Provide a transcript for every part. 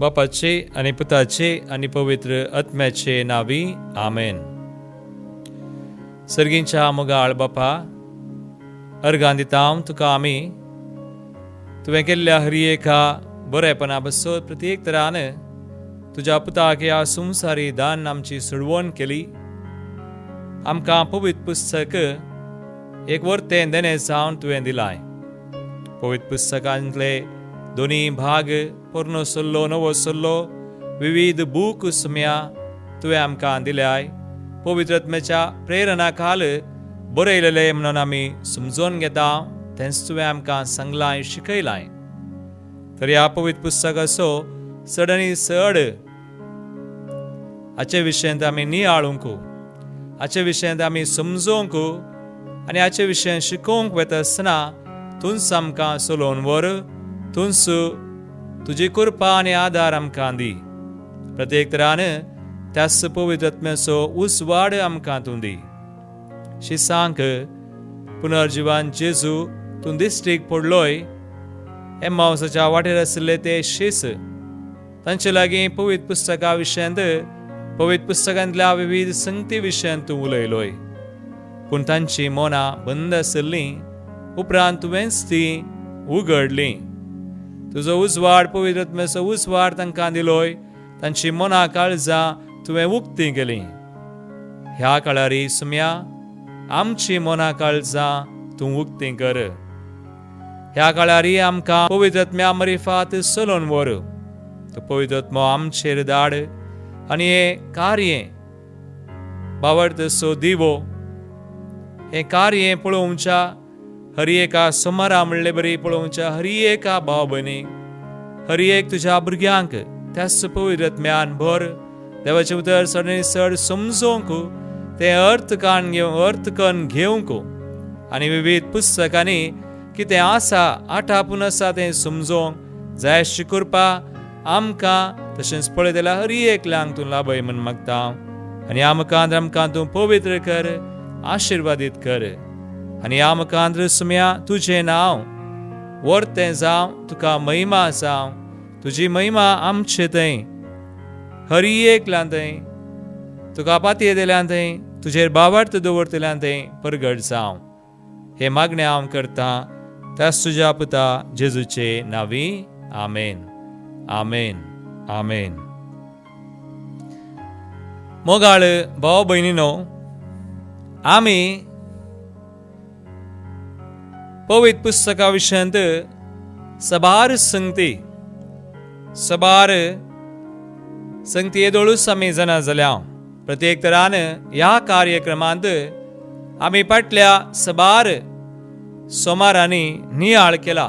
बापाचे आणि पुताचे आणि पवित्र आत्म्याचे नावी आमेन. सर्गींच्या मोगाळ बापा, अर्गां दितां तुका आमी. तुवें केल्ल्या हरयेका बरेपणा बसत प्रत्येक तरान तुज्या पुताक ह्या संवसारी दान आमची सुडवण केली. आमकां पवित्र पुस्तक एक वर्तें देणे जावन तुवें दिलाय. पवित्र पुस्तकांतले दोन्ही भाग, पोरनो सल्लो, नवो सल्लो, विविध बूक सुम्या तुवें आमकां दिल्याय. पवित्र आत्म्याच्या प्रेरणा खाल बरयलेले म्हणून आमी समजून घेता. तेंच तुवें आमकां सांगलाय, शिकयलाय. तर ह्या पवित्र पुस्तकाचो चड आनी चड हाचे विशयांत आमी नियाळूंक, हाचे विशयांत आमी समजूंक आनी हाचे विशयांत शिकोवंक वता आसतना तुंच आमकां चलोवन व्हर. तुंच तुजी कृपा आनी आदार आमकां दी. प्रत्येक तरान त्याच पवित्र आत्म्याचो उसवाड आमकां तूं दी. शिसांक पुनर्जिवान जेजू तूं दिश्टीक पडलोय. एम्माउसाच्या वाटेर आशिल्ले ते शिस, तांचे लागीं पवित्र पुस्तका विशयांत, पवित्र पुस्तकांतल्या विविध संगती विशयांत तूं उलयलोय. पूण तांची मनां बंद आशिल्लीं. उपरांत तुवेंच तीं उगडलीं. तुजो उजवाड, पवित्र आत्म्याचो उजवाड तांकां दिलोय. तांची मनां काळजां तुवें उक्तीं केलीं. ह्या काळारी सुम्या आमची मनां काळजां तूं उक्तीं कर. ह्या काळारी आमकां पवित्र आत्म्या मरिफात चलोवन व्हर. तो पवित्र आत्मो आमचेर धाड आनी हे कार्य बावडतसो दिवो, हे कार्य पळोवच्या हर एका सोमारा म्हणले बरी पळोवच्या हर एका भाव भयणीक, हर एक तुज्या भुरग्यांक त्याच पवित्र आत्म्यान भर. देवाचे उतर चड आनी चड समजोवंक, ते अर्थ करून घेवंक आनी विविध पुस्तकांनी कितें आसा, आठापून आसा तें समजोवंक जाय अशी कृपा आमकां तशेंच पळयतल्या हर एकल्यांक तूं लाभय म्हण मागता. आनी आमकां तूं पवित्र कर, आशिर्वादीत कर. आनी आमकां सुम्या तुजें नांव वर्तें जावं, तुका महिमा जावं. तुजी महिमा आमचे थंय हर एकल्यां थंय, तुका पातये दिल्यां थंय, तुजेर बावार्थ दवरतल्यां थंय परगट जावं. हे मागणें हांव करता त्याच तुज्या पुता जेजूचे नांवी. आमेन, आमेन, आमेन. मोगाळ भाव भयणीनो, आमी पवित्र पुस्तका विशयांत सबार संगती येदोळूच आमी जाणा जाल्या. प्रत्येक तरान ह्या कार्यक्रमांत आमी फाटल्या सबार सोमारांनी नियाळ केला.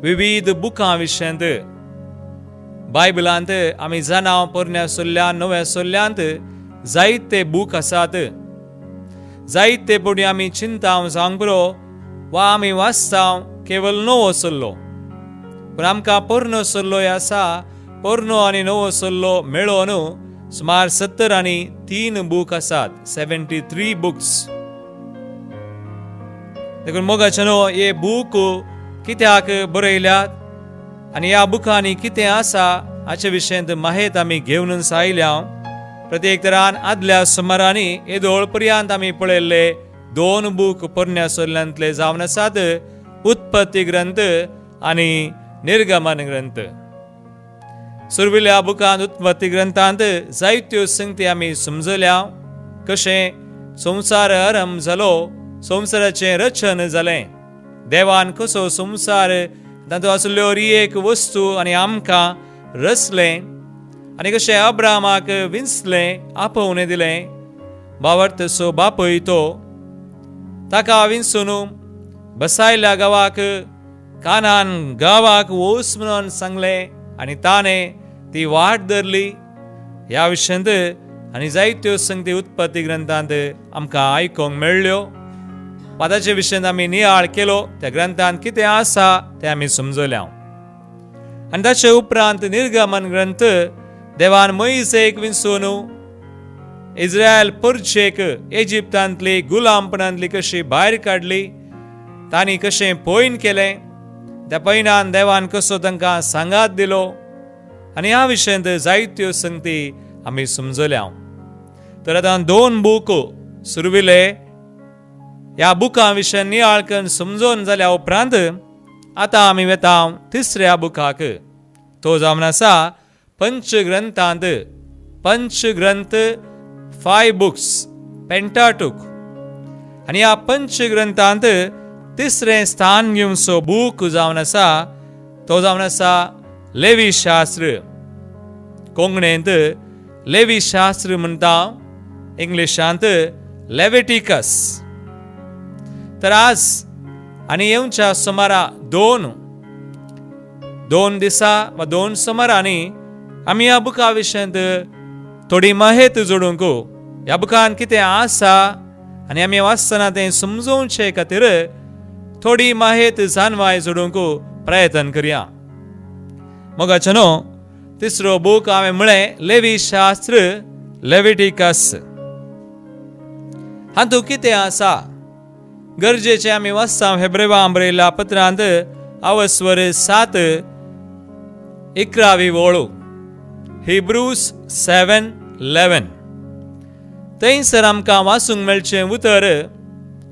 विविध बुकां विशयांत बायबलांत आमी जाणा पोरण्या सोल्ल्यान नव्या सोल्ल्यांत जायते बूक आसात. जायते पडी आमी चिंताव जावंक पुरो वा आमी वाचताव केवळ नवो सल्लो. पूण आमकां पोरनो सल्लोय आसा. पोरनो आनी नवो सल्लो मेळोन सुमार 70 आनी 3 बूक आसात. 73 बुक्स. देखून मोगाचे न्हू, हे बूक कित्याक बरयल्यात आनी ह्या बुकांनी कितें आसा हाचे विशयांत माहीत आमी घेवनूच आयल्या. प्रत्येक तरान आदल्या सुमारांनी येदोळ पर्यंत आमी पळयल्ले 2 बूक पोरण्या सोल्ल्यांतले जावन आसात. उत्पत्ती ग्रंथ आनी निर्गमन ग्रंथ. सुरविल्ल्या बुकांत उत्पत्ती ग्रंथांत जायत्यो संगती आमी समजल्या. कशें संवसार आरंभ जालो, संवसाराचें रचन जालें, देवान कसो संवसार तातूंत आशिल्ल्यो हर एक वस्तू आनी आमकां रचलें, आनी कशें अब्रामाक विंचलें, आपोवणें दिलें. बावडतसो बापूय तो, ताका विंचून बसायल्या गांवाक, कानान गांवाक वोस म्हणून सांगलें आनी ताणें ती वाट धरली. ह्या विशयांत आनी जायत्यो संगती उत्पत्ती ग्रंथांत आमकां आयकूंक मेळ्ळ्यो. पादाचे विशयांत आमी नियाळ केलो. त्या ग्रंथांत कितें आसा तें आमी समजल्या. आनी ताचे उपरांत निर्गमन ग्रंथ देवान मोइसेक विंचून इस्रायल परचेक इजिप्तांतली गुलामपणांतली कशी भायर काडली, तांणी कशें पैन केलें, त्या पैनान देवान कसो तांकां सांगात दिलो, आनी ह्या विशयांत जायत्यो संगती आमी समजल्या. तर आतां 2 बूक सुरविले. ह्या बुका विशयी नियाळ करून समजून जाल्या उपरांत आतां आमी वेता 3ऱ्या बुकाक. तो जावन आसा पंचग्रंथांत. पंचग्रंथ 5 बुक्स, पेंटाटूक. आनी ह्या पंचग्रंथांत 3रे स्थान घेवचो बूक जावन आसा तो जावन आसा लेवी शास्त्र. कोंकणींत लेवी शास्त्र म्हणटा, इंग्लिशांत लेविटिकस. तर आज आनी येवच्या सुमारा 2 दिसा वा 2 सुमारांनी आमी ह्या बुका विशयांत थोडी माहिती जोडूंक, ह्या बुकान कितें आसा आनी आमी वाचतना तें समजोवचे खातीर थोडी माहिती जाणवाय जोडूंक प्रयत्न करया. मोगाचनो 3रो बूक हांवें म्हळें लेवी शास्त्र, लेविटिकस. हातूंत कितें आसा गरजेचें आमी वाचता. हेब्रेवांक बरयल्ल्या पत्रांत आवस्वर 7:11 वळू, हिब्रूस 7:11. थंयसर आमकां वाचूंक मेळचें उतर,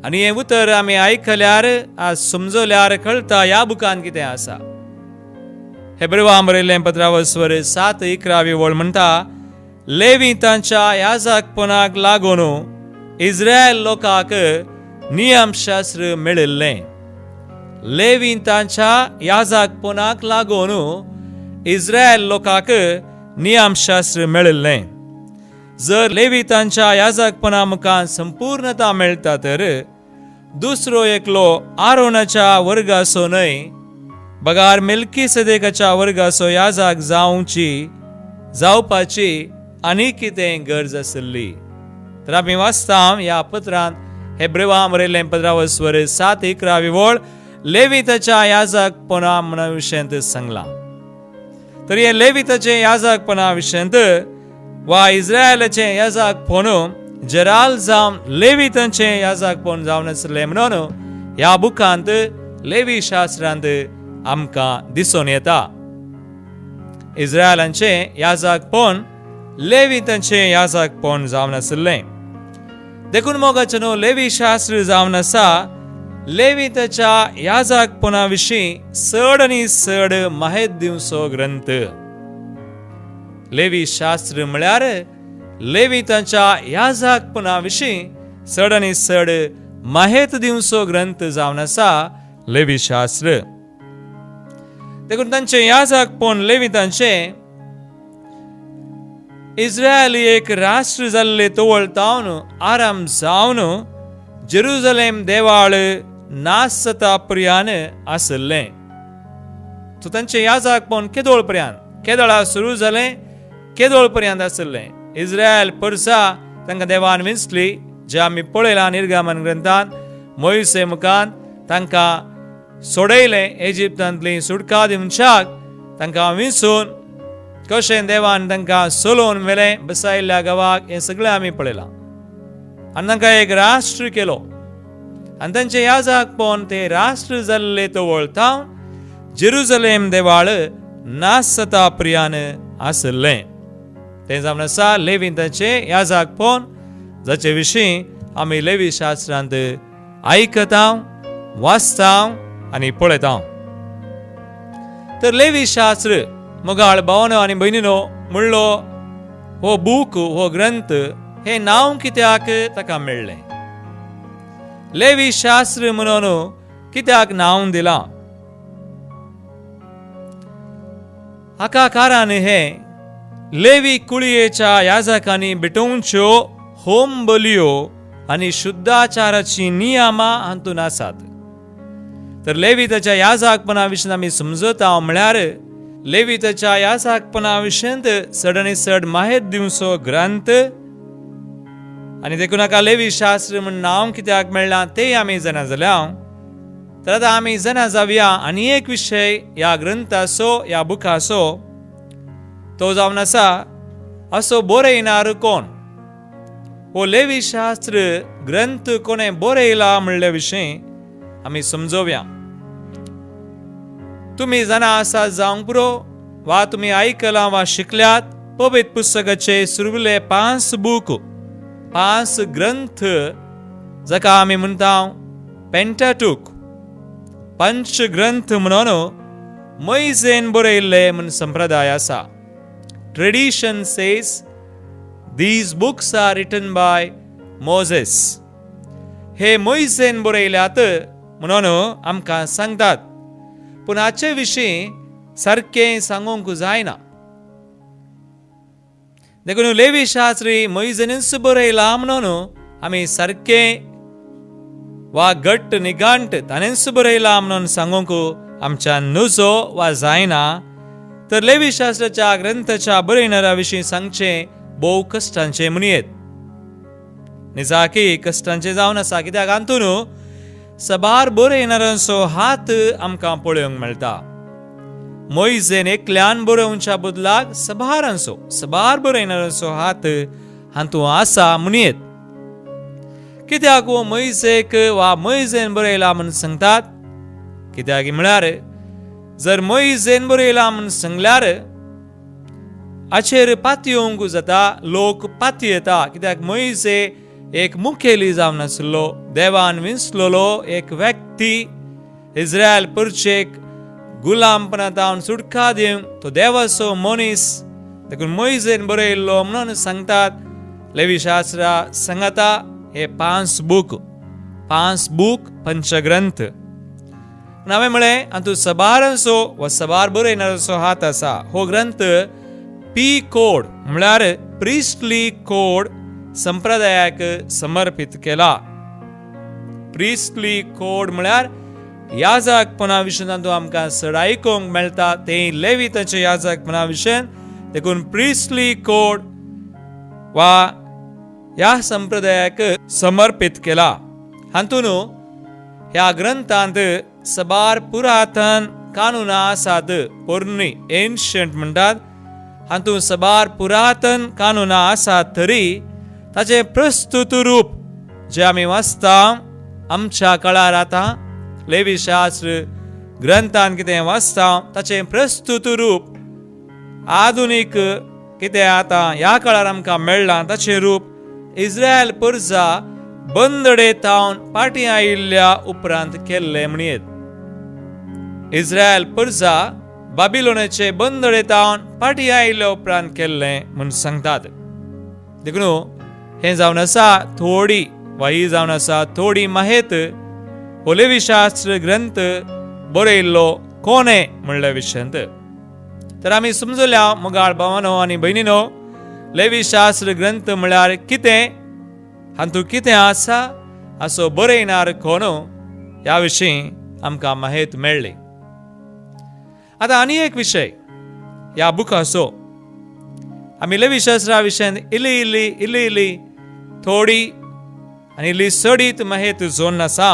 आनी हें उतर आमी आयकल्यार, आज समजल्यार कळटा ह्या बुकान कितें आसा. हेब्रेवांक बरयल्लें पत्र आवस्वर 7:11 वळ म्हणटा, लेवी तांच्या याजकपणाक लागून इस्रायल लोकांक नियमशास्त्र मेळिल्लें. लेवी तांच्या याजकपणाक लागून इस्रायल लोकांक नियमशास्त्र मेळिल्लें. जर लेवी तांच्या याजकपणा मुखार संपूर्णता मेळटा तर दुसरो एकलो आरोनाच्या वर्गाचो न्हय, बगार मेल्कीसेदेकाच्या वर्गाचो याजक जावपाची आनी कितें गरज आसली. तर आमी वाचता ह्या पत्रांत, हेब्रेवांक बरयल्लें पत्र आवस्वर 7:11 वळ, लेवी ताच्या याजकपणा म्हणा विशयांत सांगलां. तर हे लेवी ताचे याजकपणा विशयांत वा इस्रायलाचें याजकपण जराल जावन लेवी तांचें याजकपण जावन आसलें म्हणून ह्या बुकांत लेवी शास्त्रांत आमकां दिसून येता. इस्रायलांचें याजकपण लेवी तांचें याजकपण जावन आसलें. देखून मोगाचनो लेवी शास्त्र जावन आसा लेवी ताच्या याजकपणा विशीं चड आनी चड माहिती दिवचो ग्रंथ. लेवी शास्त्र म्हळ्यार लेवी तांच्या याजकपणा विशीं चड आनी चड माहिती दिवचो ग्रंथ जावन आसा लेवी शास्त्र. देखून तांचें याजकपण लेवी तांचें इस्रायल एक राष्ट्र जाल्ले तोवळतावन आराम जावन जेरुसलेम देवाळ नास जाता पर्यान आसलें. सो तांचें याजकपण केदोळ पर्यंत, केदळा सुरू जालें, केदोळ पर्यंत आसलें. इस्रायल परसा तांकां देवान विंचली, जे आमी पळयलां निर्गमन ग्रंथांत. मोइसे मुखान तांकां सोडयलें इजिप्तांतली सुटका दिवच्याक, तांकां विंचून कशें देवान तांकां सोलोवन व्हेलें बसयल्ल्या गांवाक, हें सगळें आमी पळयलां. आनी तांकां एक राष्ट्र केलो, आनी तांचें याजकपण तें राष्ट्र जाल्ले तो वळतावन जेरुसलेम देवाळ नास जाता पर्यान आसलें. तें जावन आसा लेवी तांचें याजकपण, जाचे विशीं आमी लेवी शास्त्रांत आयकता, वाचता आनी पळयता. तर लेवी शास्त्र मोगाळ भावनो आनी भयणीनो म्हणलो हो बूक, हो ग्रंथ, हे नांव कित्याक ताका मेळ्ळें? लेवी शास्त्र म्हणून कित्याक नांव दिलां? हाका कारण हे लेवी कुळयेच्या याजकांनी भेटोवच्यो होम बलियो आनी शुद्धाचाराची नियमां हातूंत आसात. तर लेवी ताच्या याजकपणा विशीं आमी समजता म्हळ्यार लेवी ताच्या याजकपणा विशीं चड आनी चड माहिती दिवचो ग्रंथ. आनी देखून हाका लेवी शास्त्र म्हण नांव कित्याक मेळ्ळां तें आमी जाणा जाल्यां. तर आतां आमी जाणा जावया आनी एक विशय ह्या ग्रंथाचो, ह्या बुकाचो. तो जावन आसा असो बरयणार कोण? हो लेवी शास्त्र ग्रंथ कोणे बरयला म्हणल्या विशीं आमी समजोवया. तुम्ही जाणा आसा जावंक पुरो वा तुम्ही आयकला वा शिकल्यात, पवित्र पुस्तकाचे सुरविले 5 बूक, 5 ग्रंथ जाका आमी म्हणटा पेंटाटूक, पंच ग्रंथ म्हणून मोइसेन बरयल्ले म्हूण संप्रदाय आसा. Tradition says these books are written by Moses. हे मोइसेन बरयल्यात म्हणून आमकां सांगतात. पूण हाचे विशीं सारकें सांगूंक जायना. देखून लेवी शास्त्री मोइसेनूच बरयला म्हणून आमी सारकें वा घट्ट निगांट ताणेंच बरयला म्हणून सांगूंक आमच्यान नजो वा जायना. तर लेवी शास्त्राच्या ग्रंथाच्या बरयणाऱ्या विशीं सांगचें भोव कश्टांचे म्हणयेत. निजाकी कश्टांचे जावन आसा, कित्याक हातून सबार बरयणाऱ्यांचो हात आमकां पळोवंक मेळटा. मोइसेन एकल्यान बरोवच्या बदलाक सबार बरयणाऱ्यांचो हात हातूंत आसा म्हणयेत. कित्याक हो मोइसेक वा मोइसेन बरयला म्हूण सांगतात? कित्याक म्हळ्यार जर मोइसेन बरयला म्हूण सांगल्यार हाचेर पातयेवंक जाता, लोक पातयेता. कित्याक मोइसे एक मुखेली जावन आसलो, देवान विंचलोलो एक व्यक्ती, इस्रायल परचेक गुलामपणांतावन सुटका दिवंक तो देवाचो मनीस. देखून मोइसेन बरयल्लो म्हणून सांगतात. लेवी शास्त्रा सांगता हे 5 बूक, पंचग्रंथ. हांवें म्हळें हातूंत सबारांचो वा सबार बरयणाऱ्याचो हात आसा. हो ग्रंथ पी कोड म्हळ्यार प्रिस्टली कोड संप्रदायाक समर्पित केला. प्रिस्टली कोड म्हळ्यार याजकपणा विशीं तातूंत आमकां चड आयकूंक मेळटा, तें लेवीताच्या याजकपणा विशीं. देखून प्रिस्टली कोड वा ह्या संप्रदायाक समर्पित केला. हातूंत ह्या ग्रंथांत सबार पुरातन कानुनां आसात, पोरणी एन्शंट म्हणटात. हातूंत सबार पुरातन कानुनां आसात तरी ताचें प्रस्तुत रूप जे आमी वाचता आमच्या काळार आतां लेवी शास्त्र ग्रंथांत कितें वाचता ताचें प्रस्तुत रूप आधुनीक कितें आतां ह्या काळार आमकां मेळ्ळां ताचें रूप इस्रायल परजा बंदडेतावन फाटीं आयिल्ल्या उपरांत केल्लें म्हणयेत. इस्रायल परजा बाबिलोनाचे बंदडेतावन फाटीं आयिल्ल्या उपरांत केल्लें म्हूण सांगतात. देखून हें जावन आसा थोडी वा ही जावन आसा थोडी माहेत हो लेवी शास्त्र ग्रंथ बरयल्लो कोणे म्हणल्या विशयांत. तर आमी समजल्या मोगाळ भावानो आनी भयणीनो, लेवी शास्त्र ग्रंथ म्हळ्यार कितें, हातूंत कितें आसा, हाचो बरयणार कोण ह्या विशीं आमकां माहीत मेळ्ळी. आतां आनी एक विशय ह्या बुकाचो आमी लेवी शास्त्रा विशयान इल्ली थोडी आनी इल्ली सडीत माहीत जोडून आसा.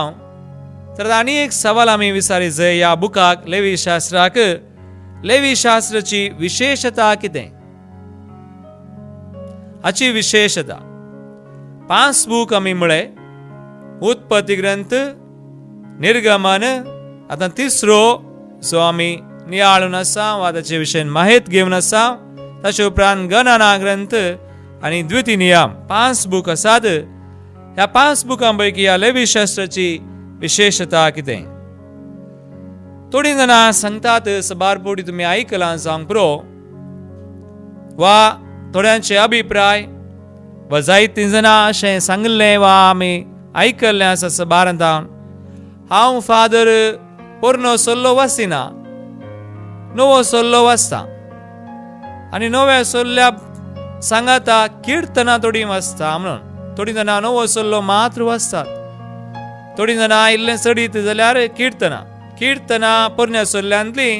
तर आनी एक सवाल आमी विचारी जाय ह्या बुकाक, लेवी शास्त्राक, लेवी शास्त्राची विशेषता कितें, हाची विशेषता. 5 बूक आमी म्हळे, उत्पत्ती ग्रंथ, निर्गमन, आतां तिसरो जो आमी नियाळून आसा वा ताचे विशयी माहीत घेवन आसा, ताचे उपरांत गणना ग्रंथ आनी द्वितीनियम 5 बूक आसात. ह्या 5 बुकां पैकी ह्या लेवी शास्त्राची विशेषता कितें? थोडी जाणां सांगतात, सबारपोटी तुमी आयकलां जावंक पुरो, वा थोड्यांचे अभिप्राय वा जायतीं जाणां अशें सांगलें वा आमी आयकल्लें आसा सबारांतावन, हांव फादर पोरनो सल्लो वाचिना, नवो सल्लो वाचता, आनी नव्या सल्ल्या सांगाता किर्तना थोडी वाचता म्हणून. थोडी जाणां नवो सल्लो मात्र वाचतात, थोडी जाणां इल्लें सडीत जाल्यार किर्तना पोरण्या सल्ल्यांतली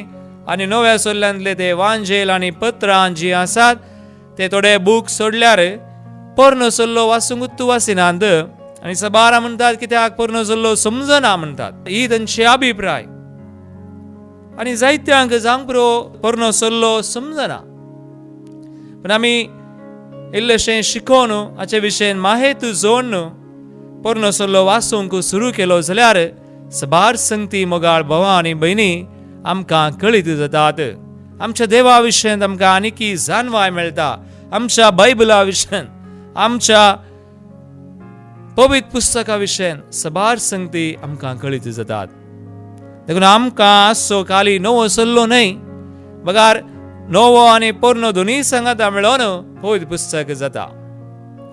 आनी नव्या सल्ल्यांतले ते वांजेल आनी पत्रां जीं आसात ते थोडे बूक सोडल्यार पोरनो सल्लो वाचूंकूच वाचिनात. आनी सबारा म्हणटात कित्याक पोरनो सल्लो समजना म्हणटात, ही तांचे अभिप्राय. आनी जायत्यांक जावंक पुरो पोरनो सल्लो समजना. पूण आमी इल्लेशें शिकोवन हाचे विशयेन माहिती जोडन पोरनो सल्लो वाचूंक सुरू केलो जाल्यार सबार संगती मोगाळ भावां आनी भयणी आमकां कळीत जातात. आमच्या देवा विशयेंत आमकां आनीकी जाणवाय मेळटा. आमच्या बायबला विशयेंत, आमच्या पवित्र पुस्तका विशयेंत सबार संगती आमकां कळीत जातात. देखून आमकां आसचो खाली नवो सल्लो न्हय, बगार नवो आनी पोरनो दोनी सांगाता मेळोन पवित्र पुस्तक जाता.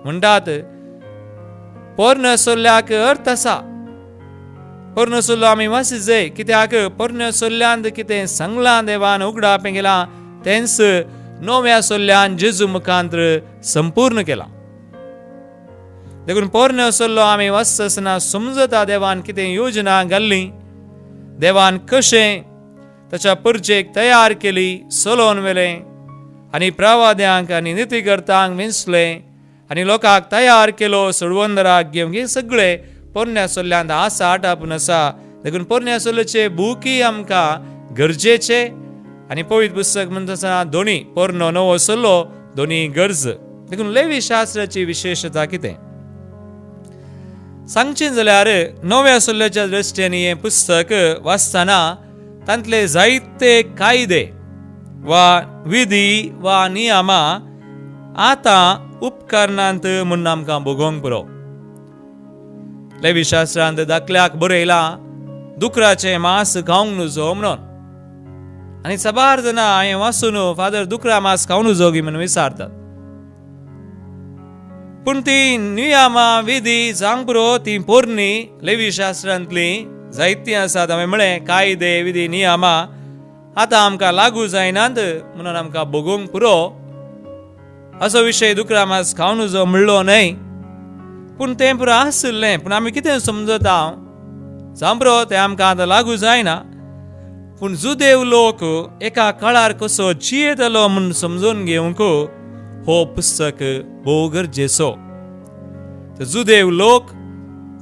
म्हणटात पोरनो सल्ल्याक अर्थ आसा. पोरनो सल्लो आमी वाचूंक जाय, कित्याक पोरनो सल्ल्यांत कितें सांगलां देवान उगडापें केलां तेंच नव्या सल्ल्यान जेजू मुखांतर संपूर्ण केलां. देखून पोरनो सल्लो आमी वाचता आसतना समजता देवान कितें योजना घाल्ली, देवान कशें ताच्या पुरचेक तयार केली, सोलोवन व्हेलें आनी प्रवाद्यांक आनी नितीकर्त्यांक वेंचलें आनी लोकांक तयार केलो सोडवंदराक घेवन. हे सगळे पोरण्या सल्ल्यांत आसा आटापून आसा. देखून पोरण्या सल्ल्याचे बुकी आमकां गरजेचे आनी पवित्र पुस्तक म्हणटा दोनी पोरनो नवो सल्लो दोनी गरज. देखून लेवी शास्त्राची विशेशता कितें सांगचें जाल्यार नव्या सल्ल्याच्या दृश्टीन हें पुस्तक वाचतना तांतले जायते कायदे वा विधी वा नियमा आतां उपकारणांत म्हणून आमकां भोगोवंक पुरो. लेवी शास्त्रांत दाखल्याक बरयलां दुकराचें मांस खावंक नजो म्हणून. आनी सबार जाणां हांवें वाचून फादर दुकरा मांस खावंक नजो म्हणून विचारतात. पूण ती नियमां विधी जावंक पुरो ती पोरणी लेवी शास्त्रांतली जायतीं आसात. हांवें म्हळें कायदे विधी नियमां आतां आमकां लागू जायनात म्हणून आमकां भोगोवंक पुरो असो विशय दुकरा मांस खावंक नजो म्हणलो न्हय. पूण तें पुरो आसलें, पूण आमी कितें समजता जावं पुरो तें आमकां आतां लागू जायना. पूण जुदेव लोक एका काळार कसो जियेतलो म्हूण समजून घेवंक हो पुस्तक भोव गरजेचो. जुदेव लोक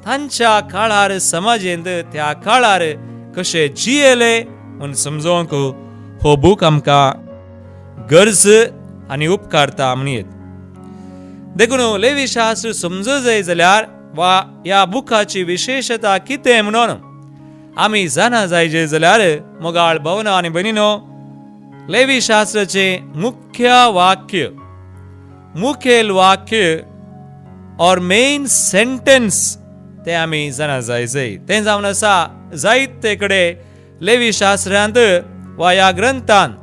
तांच्या काळार समाजेंत त्या काळार कशे जियेले म्हूण समजोवंक हो बूक आमकां गरज आनी उपकारता म्हणीत. देखून लेवी शास्त्र समजूं जाय जाल्यार वा ह्या बुकाची विशेशता कितें म्हणून आमी जाणा जायचे जाल्यार मोगाळ भावनो आनी भयणीनो, लेवी शास्त्राचे मुखेल वाक्य और मेन सेंटेन्स ते आमी जाणा जायचे. तें जावन आसा जायते कडेन लेवी शास्त्रांत वा ह्या ग्रंथांत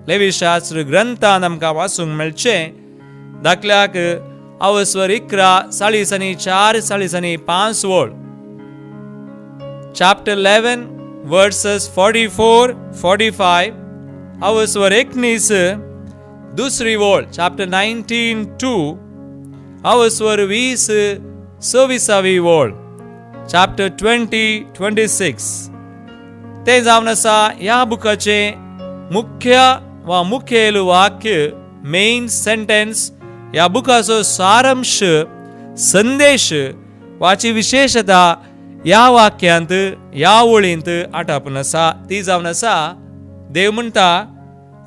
लेवी शास्त्र ग्रंथांत आमकां वाचूंक मेळचें. दाखल्याक अवस्वर 11 4 5 वळ, chapter 11 verses 44-45, अवस्वर 19 दुसरी वळ, chapter 19:2, अवस्वर 20-26 वळ, chapter 20-26. ते जावन आसा ह्या बुकाचे मुखेल वाक्य, मेन सेंटेन्स, ह्या बुकाचो सारांश, संदेश वाची विशेशता ह्या वाक्यांत ह्या वळींत आटापून आसा. ती जावन आसा देव म्हणटा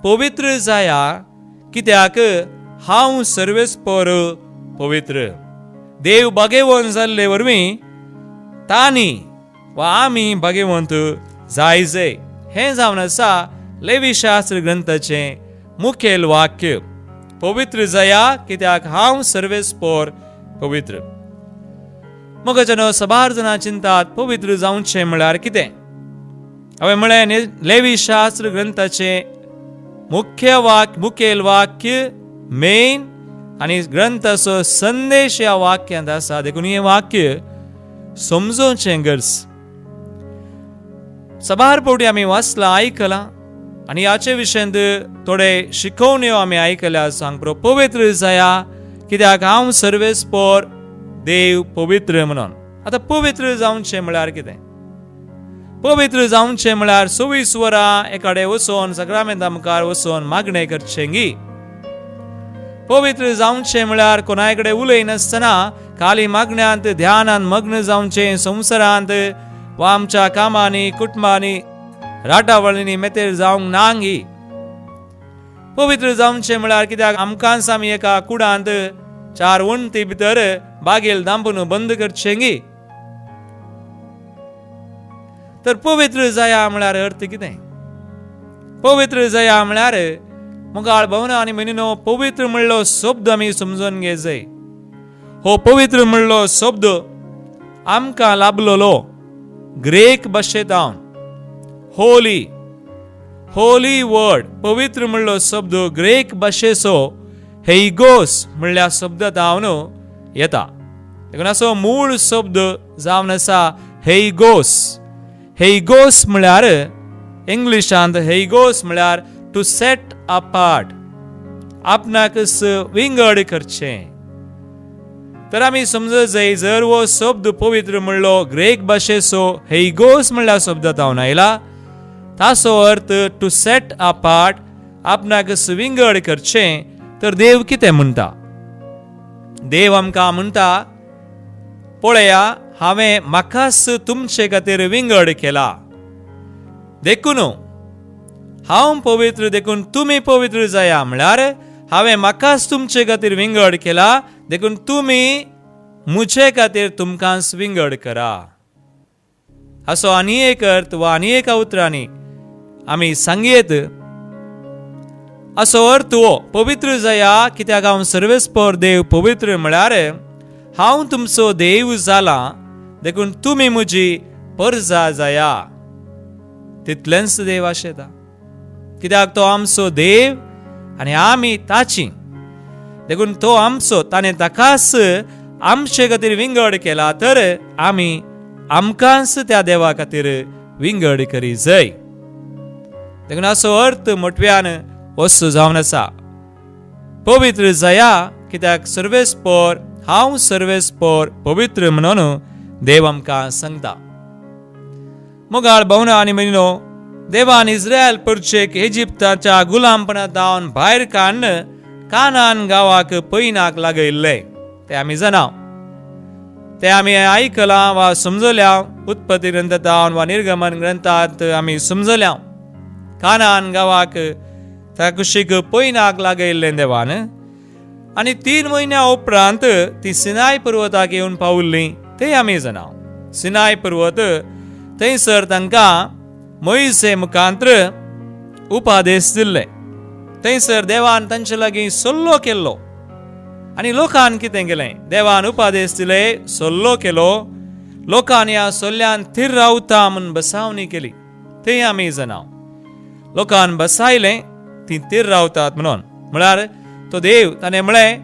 पवित्र जाया कित्याक हांव सर्वेस्पर पवित्र. देव भाग्यवंत जाल्ले वरवीं तांणी वा आमी भाग्यवंत जायचे. हें जावन आसा लेवी शास्त्र ग्रंथाचें मुखेल वाक्य. पवित्र जाया कित्याक हांव सर्वेस्पर पवित्र. मगजनो सबार जाणां चिंतात पवित्र जावचें म्हळ्यार कितें. हांवें म्हळें लेवी शास्त्र ग्रंथाचें मुखेल वाक्य मेन आनी ग्रंथाचो संदेश ह्या वाक्यांत आसा. देखून हें वाक्य समजोवचें गरज. सबार फावटी आमी वाचलां, आयकलां आनी हाचे विशयंत थोडे शिकोवण्यो आमी आयकल्या. सांग प्रो पवित्र जाया कित्याक हांव सर्वेस्पर देव पवित्र म्हणून. आतां पवित्र जावचें म्हळ्यार कितें. पवित्र जावचें म्हळ्यार 24 वरां एकाडे वचोन सक्रामेंता मुखार वचोन मागणें करचें गी. पवित्र जावचें म्हळ्यार कोणाय कडेन उलयनासतना खाली मागण्यांत ध्यानांत मग्न जावचें, संवसारांत वा आमच्या कामांनी कुटुंबांनी राटावळींनी मेतेर जावंक नांगी. पवित्र जावचे म्हळ्यार कित्याक आमकांच आमी एका कुडांत 4 वण्टी भितर बागेल दांपून बंद करचें गी. तर पवित्र जाया म्हळ्यार अर्थ कितें? पवित्र जाया म्हळ्यार मुगाळ भवना आनी मनिनो पवित्र म्हणलो शब्द आमी समजून घे जाय. हो पवित्र म्हणलो शब्द आमकां लाभलोलो ग्रीक भाशेंतल्यान होली होली वर्ड. पवित्र म्हणलो शब्द ग्रीक भाशेचो हेइगोस म्हणल्या शब्दांतल्यान येता. देखून असो मूळ शब्द जावन आसा हेइगोस. हेइगोस म्हळ्यार इंग्लिशांत हेइगोस म्हळ्यार टू सेट अपार्ट, आपणाक विंगड करचें. तर आमी समजत जाय जर हो शब्द पवित्र म्हणलो ग्रीक भाशेचो हेइगोस म्हणल्या शब्दांतल्यान आयला, ताचो अर्थ टू सेट अपार्ट, आपणाक विंगड करचें. तर देव कितें म्हणटा? देव आमकां म्हणटा, पळया हांवें म्हाकाच तुमचे खातीर विंगड केला. देखून हांव पवित्र देखून तुमी पवित्र जाया म्हळ्यार हांवें म्हाकाच तुमचे खातीर विंगड केला, देखून तुमी मुझे खातीर तुमकांच विंगड करा. असो आनी एक अर्थ वा आनी एका उतरांनी आमी सांगयेत. असो अर्थ हो पवित्र जाया कित्याक हांव सर्वेस्पर देव पवित्र म्हळ्यार हांव तुमचो देव जाला, देखून तुमी म्हजी परजा जाया. तितलेंच देव आशेता कित्याक तो आमचो देव आनी आमी ताची. देखून तो आमचो, ताणें ताकाच आमचे खातीर विंगड केला, तर आमी आमकांच त्या देवा खातीर विंगड करी जाय. देखून असो अर्थ मोठव्यान वस्तू जावन आसा पवित्र जाया कित्याक सर्वेस्पर हांव सर्वेस्पर पवित्र म्हणून देव आमकां सांगता. मुगाळ भवना आनी मनिनो देवान इस्रायल परचेक इजिप्ताच्या गुलामपणांतल्यान भायर काडून कानान गांवाक पयनाक लागयल्ले ते आमी जाणाव. ते आमी आयकलां वा समजल्या. उत्पत्ती ग्रंथांत वा निर्गमन ग्रंथांत आमी समजल्या. कानान गांवाक त्या कुशीक पयनाक लागयल्ले देवान. आनी 3 म्हयन्या उपरांत ती सिनाय पर्वताक येवन पावल्लीं ते आमी जाणाव. सिनाय पर्वत थंयसर तांकां मोइसे मुखांतर उपादेश दिल्ले. थंयसर देवान तांचे लागीं सल्लो केल्लो आनी लोकान कितें केलें? देवान उपादेश दिले, सल्लो केलो. लोकान ह्या सल्ल्यान थीर रावता म्हूण बसावणी केली थंय आमी जाणाव. लोकान बसायलें ती थीर रावतात म्हणून. म्हळ्यार तो देव ताणें म्हळें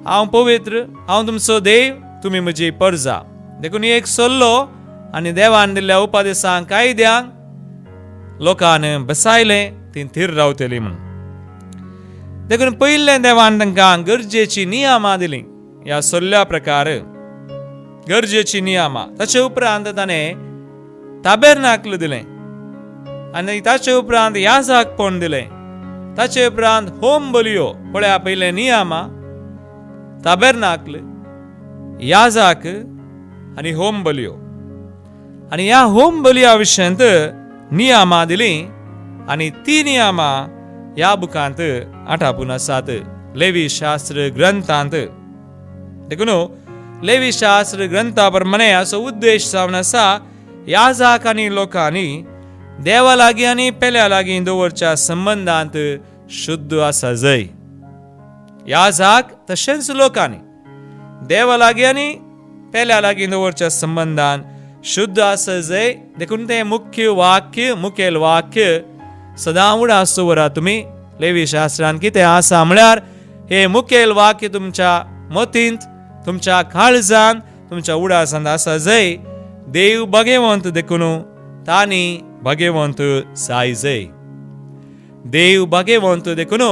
हांव पवित्र, हांव तुमचो देव, तुमी म्हजी परजा. देखून एक सल्लो आनी देवान दिल्ल्या उपादेशांक कायद्यांक लोकान बसायलें ती थीर रावतली म्हणून. देखून पयलें देवान तांकां गरजेची नियमां दिलीं ह्या सल्ल्या प्रकार, गरजेची नियमां. ताचे उपरांत ताणें ताबेरनाकल दिलें आनी ताचे उपरांत याजकपण दिलें. ताचे उपरांत होम बलियो. पळया पयले नियमां, ताबेरनाकल, याजक आनी होम बलियो. आनी ह्या होम बलिया विशयांत नियमां दिलीं आनी ती नियमां ह्या बुकांत आठापून आसात लेवी शास्त्र ग्रंथांत. देखून लेवी शास्त्र ग्रंथा प्रमाणे असो उद्देश जावन आसा याजक आनी लोकांनी देवा लागीं आनी पेल्या लागीं दवरच्या संबंदांत शुद्ध आसा जाय. याजक तशेंच लोकांनी देवा लागीं आनी पेल्या लागीं दवरच्या संबंदांत शुद्ध आसा जाय. देखून तें मुखेल वाक्य सदां उडास दवरा तुमी. लेवी शास्त्रांत कितें आसा म्हळ्यार हे मुखेल वाक्य तुमच्या मतींत, तुमच्या काळजांत, तुमच्या उडासांत आसा जाय. देव भगवंत देखून तांणी भगवंत जाय जाय. देव भगवंत देखून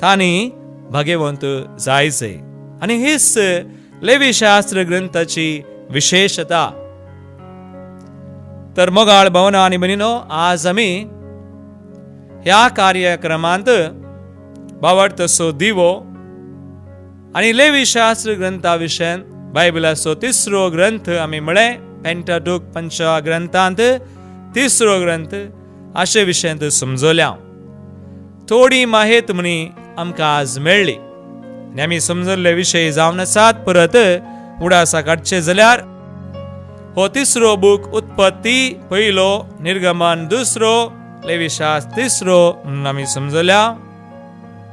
तांणी भगवंत जाय जाय. आनी हीच लेवी शास्त्र ग्रंथाची विशेषता. तर मोगाळ भवना आनी मनिनो आज आमी ह्या कार्यक्रमांत बावडतसो दिवो आनी लेवी शास्त्र ग्रंथा विशयान बायबलाचो 3रो ग्रंथ आमी म्हळें पेंटाटूक पंचा ग्रंथांत 3रो ग्रंथ अशे विशयांत समजल्या. थोडी माहिती म्हणी आमकां आज मेळ्ळी आनी आमी समजल्ले विशय जावन आसात. परत उडासा काडचे जाल्यार हो तिसरो बूक उत्पत्ती पयलो, निर्गमन दुसरो, लेवीशास्त्र तिसरो म्हणून आमी समजल्या.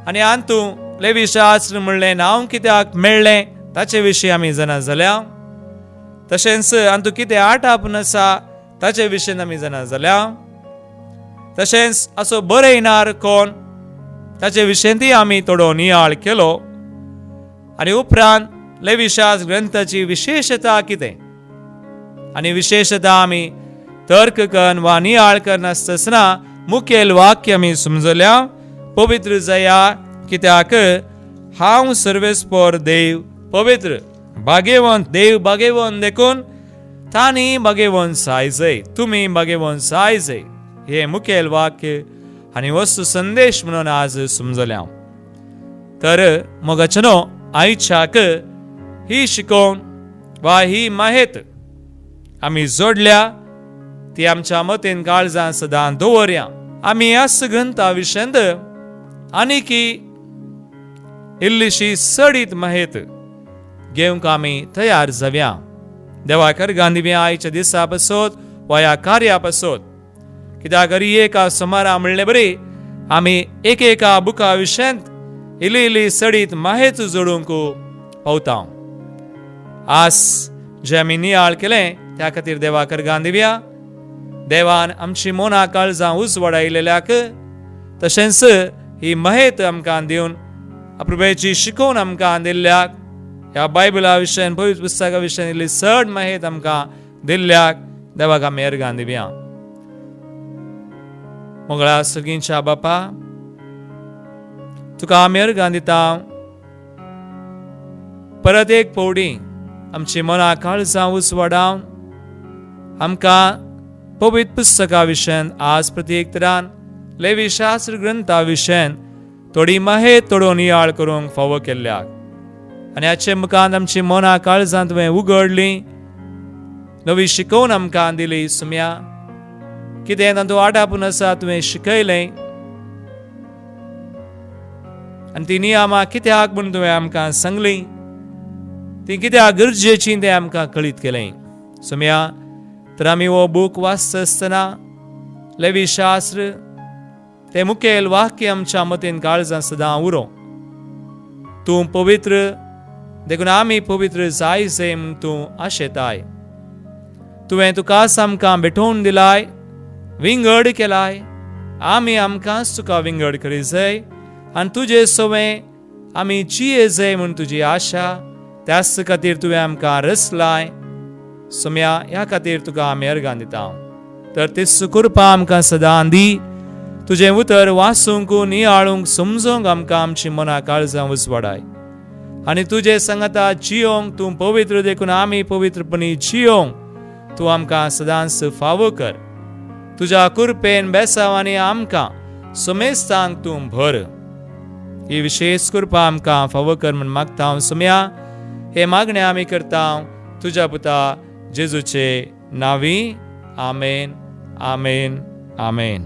आनी हातूंत लेवीशास्त्र म्हणलें नांव कित्याक मेळ्ळें ताचे विशीं आमी जाणा जाल्या. तशेंच हातूंत कितें आटापून आसा ताचे विशीं आमी जाणा जाल्या. तशेंच असो बरयणार कोण ताचे विशीं आमी थोडो नियाळ केलो. आनी उपरांत लेवीशास्त्र ग्रंथाची विशेशता कितें आनी विशेशता आमी तर्क करून वा नियाळ करनासतना मुखेल वाक्य आमी समजल्या. पवित्र जया कित्याक हांव सर्वेस्पर देव पवित्र, भाग्यवंत देव भाग्यवंत देखून तांणी भाग्यवंत जायचें, तुमी भाग्यवंत जायचें, हे मुखेल वाक्य आनी वस्तू संदेश म्हणून आज समजल्या. तर मोगाचनो आयच्याक ही शिकोवन वा ही माहिती आमी जोडल्या ती आमच्या मतीन काळजां सदां दवरया. आमी ह्या ग्रंथा विशयंत आनीकी इल्लीशी सडीत माहिती घेवंक आमी तयार जावया. देवा करगां दिवया आयच्या दिसा पासत वा ह्या कार्या पासत. कित्याक एका सोमारा म्हणले बरी आमी एका बुका विशयंत इल्ली इल्ली सडीत माहिती जोडूंक पावता. आस जे आमी नियाळ केलें त्या खातीर देवा करगां दिवया. देवान आमची मोना काळजां उजवाडायलेल्याक तशेंच ही माहिती आमकां दिवन अप्रभुची शिकोवन आमकां दिल्ल्याक ह्या बायबला विशयन पवित्र पुस्तका विशयन इल्ली चड माहिती आमकां दिल्ल्याक देवाक आमी येरगां दिवया. मोगळा सगळींच्या बापा तुका आमी येरगां दिता. परत एक फावटी आमची मना काळजां उजवाडावन आमकां पवित्र पुस्तका विशयन आज प्रत्येक तरान लेवीशास्त्र ग्रंथा विशयन थोडी माहिती थोडो नियाळ करूंक फावो केल्ल्याक आनी हाचे मुखांत आमची मना काळजां तुवें उगडली, नवी शिकोवन आमकां दिली. सुम्या कितें तातूंत आटापून आसा तुवें शिकयलें आनी ती नियमां कित्याक म्हूण तुवें आमकां सांगलीं, ती कित्याक गरजेचीं तें आमकां कळीत केलें. सुम्या तर आमी हो बूक वाचता आसतना लेवीशास्त्र तें मुखेल वाक्य आमच्या मतीन काळजां सदां उरो. तूं पवित्र देखून आमी पवित्र जायचे म्हूण तूं आशेताय. तुवें तुकाच आमकां भेटोवन दिलाय, विंगड केलाय, आमी आमकांच तुका विंगड करी जाय आनी तुजे सवें आमी जिये जाय म्हूण तुजी आशा. त्याच खातीर तुवें आमकां रचलाय. सुम्या ह्या खातीर तुका आमी येरगां दिता. तर ती कृपा आमकां सदां दी. तुजें उतर वाचूंक नियाळूंक समजूंक आमकां आमची मना काळजां उजवाडाय आनी तुजे सांगता जियोंक तूं पवित्र देखून आमी पवित्रपणी जियोंक तूं आमकां सदांच फावो कर. तुज्या कृपेन बेसावांनी आमकां सुमेस्तांक तूं भर. ही विशेष कृपा आमकां फावो कर म्हूण मागता हांव. सुम्या हे मागणें आमी करता तुज्या पुता जेजूचे नांवी. आमेन, आमेन, आमेन.